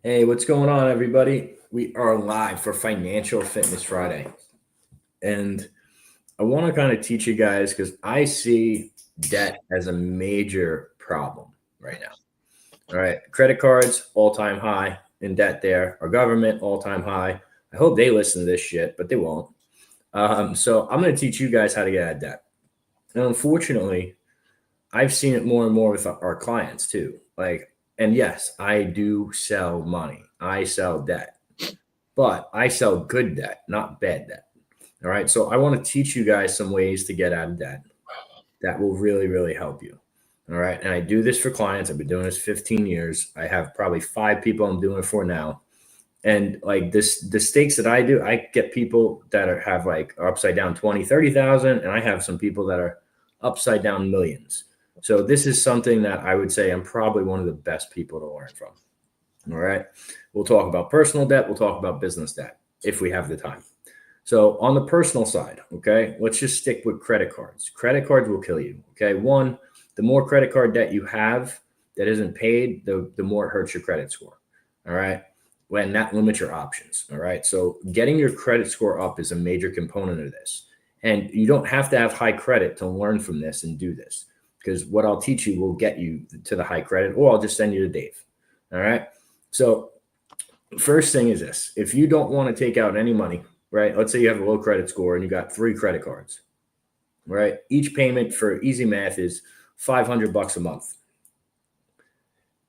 Hey, what's going on, everybody? We are live for Financial Fitness Friday. And I want to kind of teach you guys because I see debt as a major problem right now. All right. Credit cards, all-time high in debt there. Our government, all-time high. I hope they listen to this shit, but they won't. So I'm going to teach you guys how to get out of debt. And unfortunately, I've seen it more and more with our clients too. And yes, I do sell money. I sell debt, but I sell good debt, not bad debt. All right. So I want to teach you guys some ways to get out of debt that will really, really help you. All right. And I do this for clients. I've been doing this 15 years. I have probably 5 people I'm doing it for now. And like this, the stakes that I do, I get people that have like upside down 20, 30,000. And I have some people that are upside down millions. So this is something that I would say I'm probably one of the best people to learn from. All right. We'll talk about personal debt. We'll talk about business debt if we have the time. So on the personal side, okay, let's just stick with credit cards. Credit cards will kill you. Okay. One, the more credit card debt you have that isn't paid, the more it hurts your credit score. All right. When that limits your options. All right. So getting your credit score up is a major component of this. And you don't have to have high credit to learn from this and do this, because what I'll teach you will get you to the high credit, or I'll just send you to Dave. All right. So first thing is this: if you don't want to take out any money, right? Let's say you have a low credit score and you got 3 credit cards, right? Each payment for easy math is $500 a month.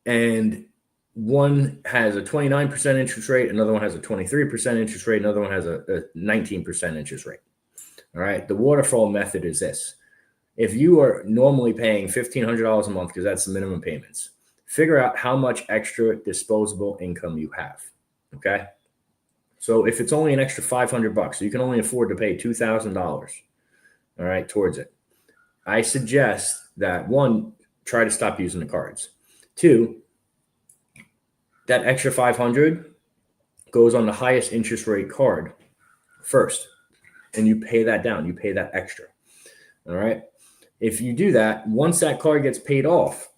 And one has a 29% interest rate, another one has a 23% interest rate, another one has a 19% interest rate. All right. The waterfall method is this: if you are normally paying $1,500 a month, because that's the minimum payments, figure out how much extra disposable income you have. Okay. So if it's only an extra $500, so you can only afford to pay $2,000, all right, towards it, I suggest that 1, try to stop using the cards. 2, that extra 500 goes on the highest interest rate card first, and you pay that down. You pay that extra. All right. If you do that, once that card gets paid off,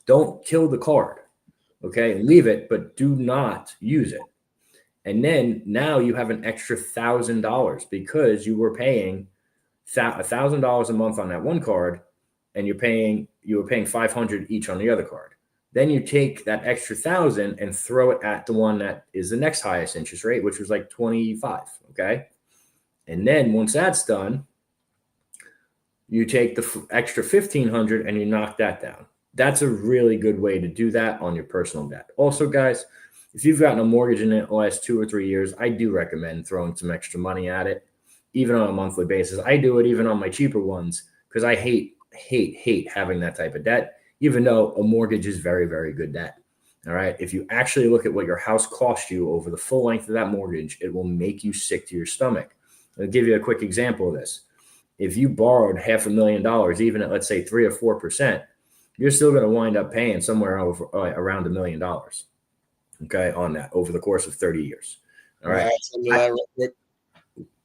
don't kill the card. Okay. Leave it, but do not use it. And then now you have an extra $1,000 because you were paying $1,000 a month on that one card, and you were paying 500 each on the other card. Then you take that extra 1,000 and throw it at the one that is the next highest interest rate, which was like 25. Okay. And then once that's done, you take the extra 1,500 and you knock that down. That's a really good way to do that on your personal debt. Also, guys, if you've gotten a mortgage in the last 2 or 3 years, I do recommend throwing some extra money at it, even on a monthly basis. I do it even on my cheaper ones because I hate having that type of debt, even though a mortgage is very, very good debt. All right. If you actually look at what your house cost you over the full length of that mortgage, it will make you sick to your stomach. I'll give you a quick example of this. If you borrowed $500,000, even at, let's say, 3 or 4%, you're still going to wind up paying somewhere over around $1 million. Okay, on that over the course of 30 years. All right.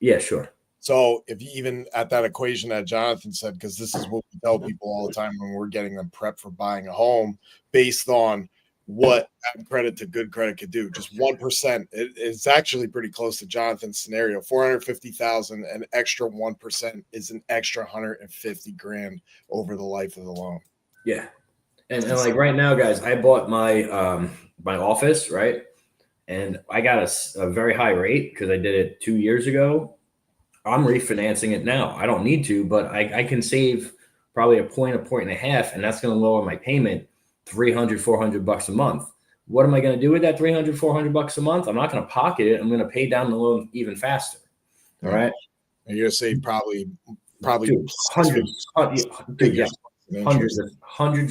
Yeah, sure. So if you even at that equation that Jonathan said, because this is what we tell people all the time when we're getting them prepped for buying a home, based on what credit to good credit could do, just 1%. It's actually pretty close to Jonathan's scenario. 450,000, an extra 1% is an extra 150 grand over the life of the loan. Yeah. And like right now, guys, I bought my my office, right? And I got a very high rate because I did it 2 years ago. I'm refinancing it now. I don't need to, but I can save probably a point and a half, and that's going to lower my payment $300, $400 a month. What am I going to do with that $300, $400 a month? I'm not going to pocket it. I'm going to pay down the loan even faster. All right. And you're going to save probably dude, hundreds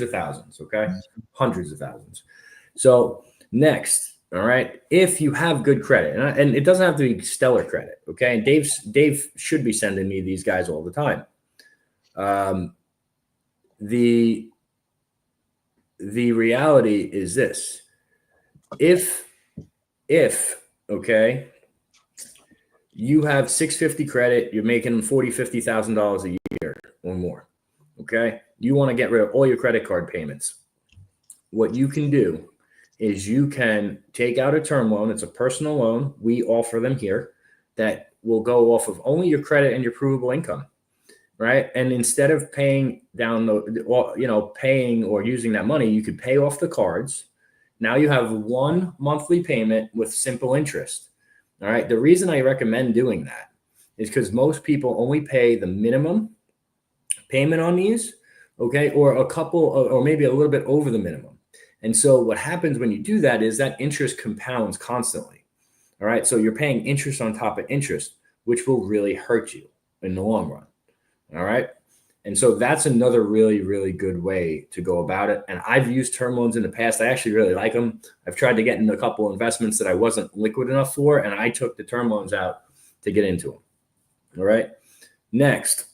of thousands. Okay. Hundreds of thousands. So next, all right, if you have good credit, and it doesn't have to be stellar credit, okay? And Dave should be sending me these guys all the time. The reality is this: if okay, you have 650 credit, you're making $40,000-$50,000 a year or more, okay? You want to get rid of all your credit card payments. What you can do is you can take out a term loan. It's a personal loan. We offer them here that will go off of only your credit and your provable income, right? And instead of paying down paying or using that money, you could pay off the cards. Now you have one monthly payment with simple interest. All right. The reason I recommend doing that is because most people only pay the minimum payment on these, okay, or a couple or maybe a little bit over the minimum. And so what happens when you do that is that interest compounds constantly. All right. So you're paying interest on top of interest, which will really hurt you in the long run. All right. And so that's another really, really good way to go about it. And I've used term loans in the past. I actually really like them. I've tried to get in a couple of investments that I wasn't liquid enough for, and I took the term loans out to get into them. All right. Next.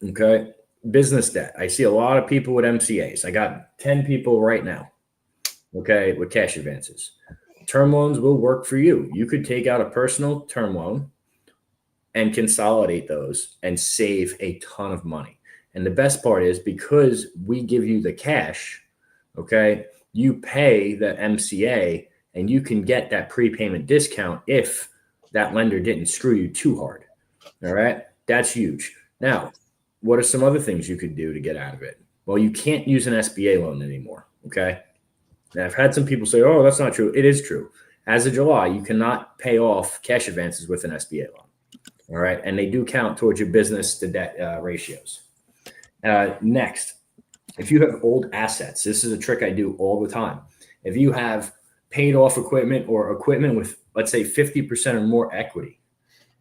Okay. Business debt. I see a lot of people with MCAs. I got 10 people right now. Okay. With cash advances. Term loans will work for you. You could take out a personal term loan and consolidate those and save a ton of money. And the best part is because we give you the cash, okay, you pay the MCA and you can get that prepayment discount if that lender didn't screw you too hard. All right. That's huge. Now, what are some other things you could do to get out of it? Well, you can't use an SBA loan anymore. Okay. Now, I've had some people say, oh, that's not true. It is true. As of July, you cannot pay off cash advances with an SBA loan. All right. And they do count towards your business to debt ratios. Next, if you have old assets, this is a trick I do all the time. If you have paid off equipment or equipment with, let's say, 50% or more equity,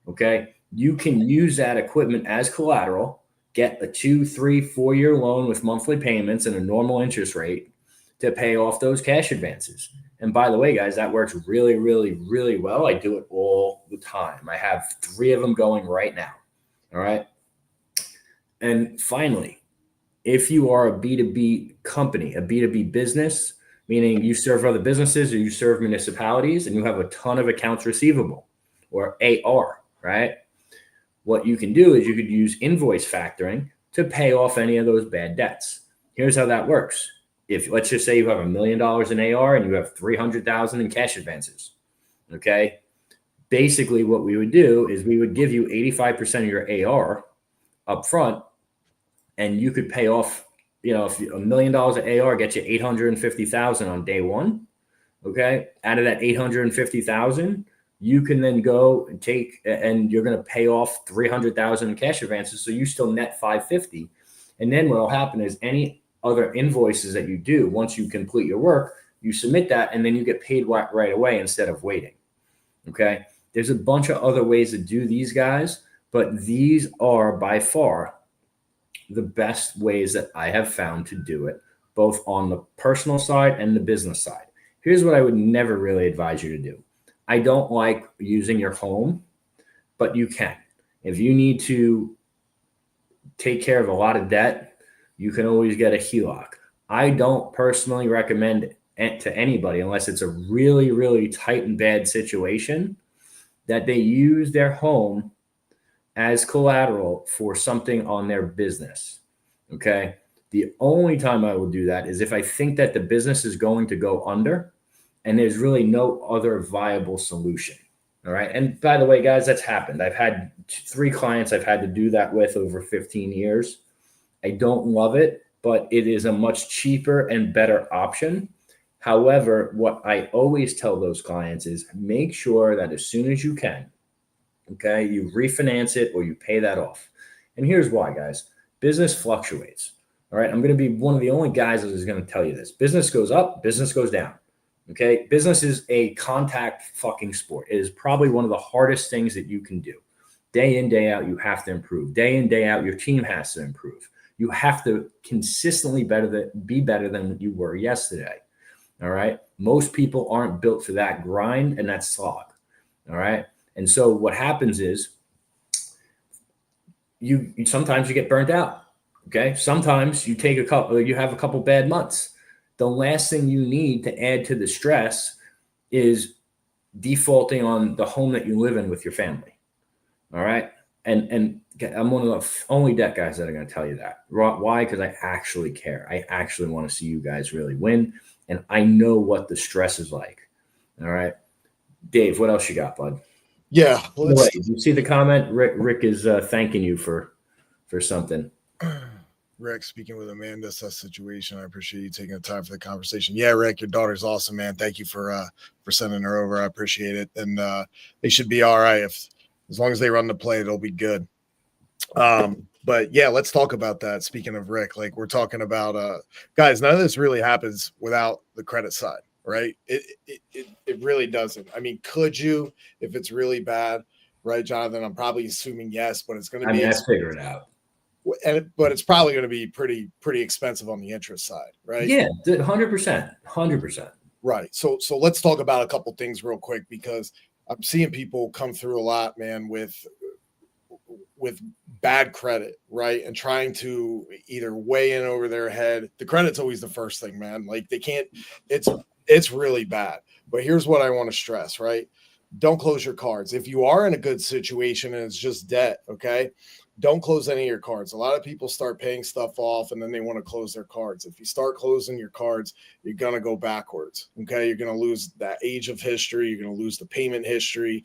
okay, you can use that equipment as collateral, get a 2, 3, 4-year loan with monthly payments and a normal interest rate to pay off those cash advances. And by the way, guys, that works really, really, really well. I do it all the time. I have 3 of them going right now. All right. And finally, if you are a B2B company, a B2B business, meaning you serve other businesses or you serve municipalities and you have a ton of accounts receivable or AR, right? What you can do is you could use invoice factoring to pay off any of those bad debts. Here's how that works. If let's just say you have $1 million in AR and you have 300,000 in cash advances, okay? Basically what we would do is we would give you 85% of your AR up front, and you could pay off, if $1 million of AR gets you 850,000 on day one, okay? Out of that 850,000, you can then go and and you're going to pay off 300,000 in cash advances, so you still net 550. And then what will happen is any other invoices that you do, once you complete your work, you submit that and then you get paid right away instead of waiting. Okay. There's a bunch of other ways to do these, guys, but these are by far the best ways that I have found to do it, both on the personal side and the business side. Here's what I would never really advise you to do. I don't like using your home, but you can. If you need to take care of a lot of debt, you can always get a HELOC. I don't personally recommend it to anybody unless it's a really, really tight and bad situation that they use their home as collateral for something on their business. Okay. The only time I will do that is if I think that the business is going to go under and there's really no other viable solution. All right. And by the way, guys, that's happened. I've had 3 clients I've had to do that with over 15 years. I don't love it, but it is a much cheaper and better option. However, what I always tell those clients is make sure that as soon as you can, okay, you refinance it or you pay that off. And here's why, guys. Business fluctuates. All right. I'm going to be one of the only guys that is going to tell you this. Business goes up, business goes down. Okay. Business is a contact fucking sport. It is probably one of the hardest things that you can do. Day in, day out, you have to improve. Day in, day out, your team has to improve. You have to consistently be better than you were yesterday. All right. Most people aren't built for that grind and that slog. All right. And so what happens is you sometimes you get burnt out. Okay. Sometimes you have a couple bad months. The last thing you need to add to the stress is defaulting on the home that you live in with your family. All right. And I'm one of the only debt guys that are going to tell you that. Why? Because I actually care. I actually want to see you guys really win. and I know what the stress is like. All right, Dave, what else you got, bud? Yeah. Wait, you see the comment? Rick is thanking you for something. Rick, speaking with Amanda, such situation. I appreciate you taking the time for the conversation. Yeah, Rick, your daughter's awesome, man. Thank you for sending her over. I appreciate it. And they should be all right. As long as they run the play, it'll be good. But yeah, let's talk about that. Speaking of Rick, like we're talking about guys, none of this really happens without the credit side, right? It really doesn't. I mean, could you if it's really bad, right, Jonathan? I'm probably assuming yes, but it's going to be I figure it out. But it's probably going to be pretty expensive on the interest side, right? Yeah, 100%. Right. So let's talk about a couple things real quick because I'm seeing people come through a lot, man, with bad credit, right? And trying to either weigh in over their head. The credit's always the first thing, man. Like they can't. It's really bad. But here's what I want to stress, right? Don't close your cards. If you are in a good situation and it's just debt, okay? Don't close any of your cards. A lot of people start paying stuff off and then they want to close their cards. If you start closing your cards, you're going to go backwards. Okay. You're going to lose that age of history. You're going to lose the payment history.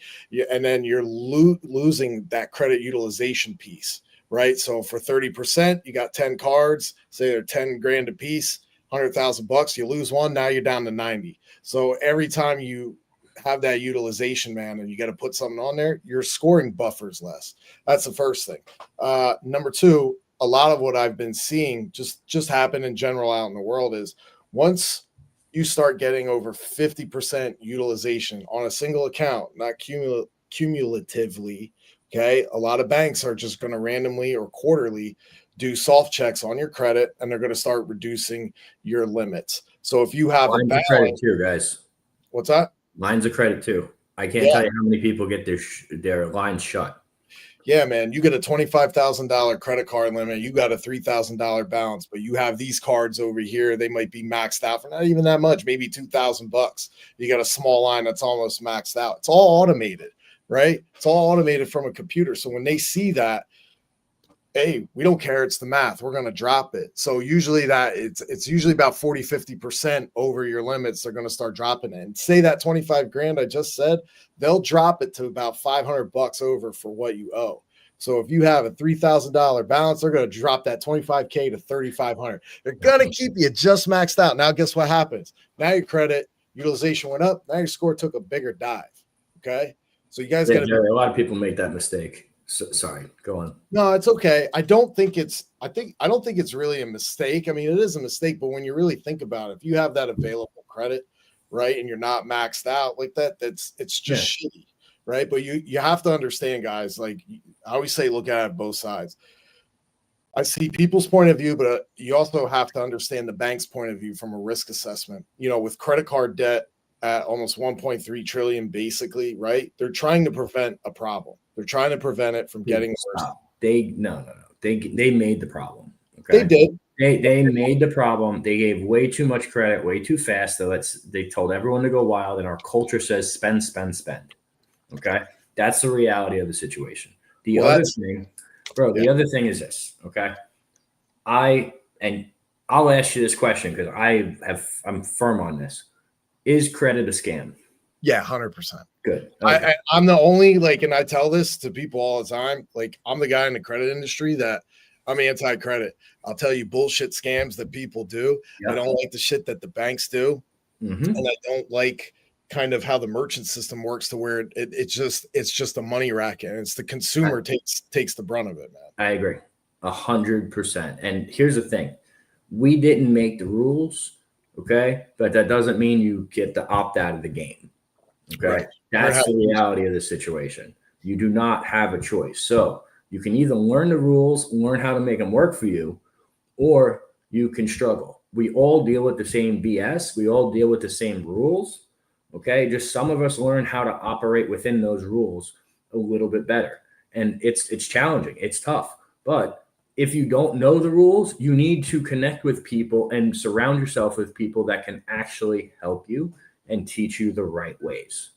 And then you're losing that credit utilization piece, right? So for 30%, you got 10 cards, say they're 10 grand a piece, $100,000, you lose one. Now you're down to 90. So every time you have that utilization, man, and you got to put something on there, your scoring buffers less. That's the first thing. Number two, a lot of what I've been seeing just happen in general out in the world is once you start getting over 50% utilization on a single account, not cumulatively, okay, a lot of banks are just going to randomly or quarterly do soft checks on your credit, and they're going to start reducing your limits. So if you have a credit too, guys. What's that? Lines of credit too. I can't tell you how many people get their lines shut. Yeah, man. You get a $25,000 credit card limit. You got a $3,000 balance, but you have these cards over here. They might be maxed out for not even that much, maybe $2,000. You got a small line that's almost maxed out. It's all automated, right? It's all automated from a computer. So when they see that, hey, we don't care. It's the math. We're going to drop it. So usually it's usually about 40-50% over your limits. They're going to start dropping it. And say that 25 grand I just said, they'll drop it to about $500 over for what you owe. So if you have a $3,000 balance, they're going to drop that 25K to 3,500. They're going to keep you just maxed out. Now, guess what happens? Now your credit utilization went up. Now your score took a bigger dive. Okay. So you guys got to. A lot of people make that mistake. So, sorry, go on. No, it's okay. I don't think it's really a mistake. I mean, it is a mistake, but when you really think about it, if you have that available credit, right, and you're not maxed out like that, it's just shitty, right? But you have to understand, guys, like I always say, look at it both sides. I see people's point of view, but you also have to understand the bank's point of view from a risk assessment. You know, with credit card debt at almost 1.3 trillion, basically, right? They're trying to prevent a problem. They're trying to prevent it from getting worse. They made the problem. Okay? They did. They made the problem. They gave way too much credit, way too fast. They told everyone to go wild, and our culture says spend, spend, spend. Okay, that's the reality of the situation. The other thing is this. Okay, I'll ask you this question because I'm firm on this. Is credit a scam? Yeah, 100%. Good. Okay. I'm the only, and I tell this to people all the time, I'm the guy in the credit industry that I'm anti-credit. I'll tell you bullshit scams that people do. Yep. I don't like the shit that the banks do. Mm-hmm. And I don't like kind of how the merchant system works to where it's just a money racket. And it's the consumer takes the brunt of it, man. I agree 100%. And here's the thing. We didn't make the rules. Okay. But that doesn't mean you get to opt out of the game. Okay. Right. That's the reality of the situation. You do not have a choice. So you can either learn the rules, learn how to make them work for you, or you can struggle. We all deal with the same BS. We all deal with the same rules. Okay. Just some of us learn how to operate within those rules a little bit better. And it's challenging. It's tough. But if you don't know the rules, you need to connect with people and surround yourself with people that can actually help you and teach you the right ways.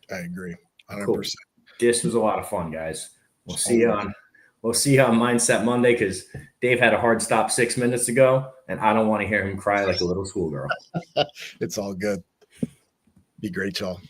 I agree. 100%. Cool. This was a lot of fun, guys. We'll see you on Mindset Monday because Dave had a hard stop 6 minutes ago. and I don't want to hear him cry like a little schoolgirl. It's all good. Be great, y'all.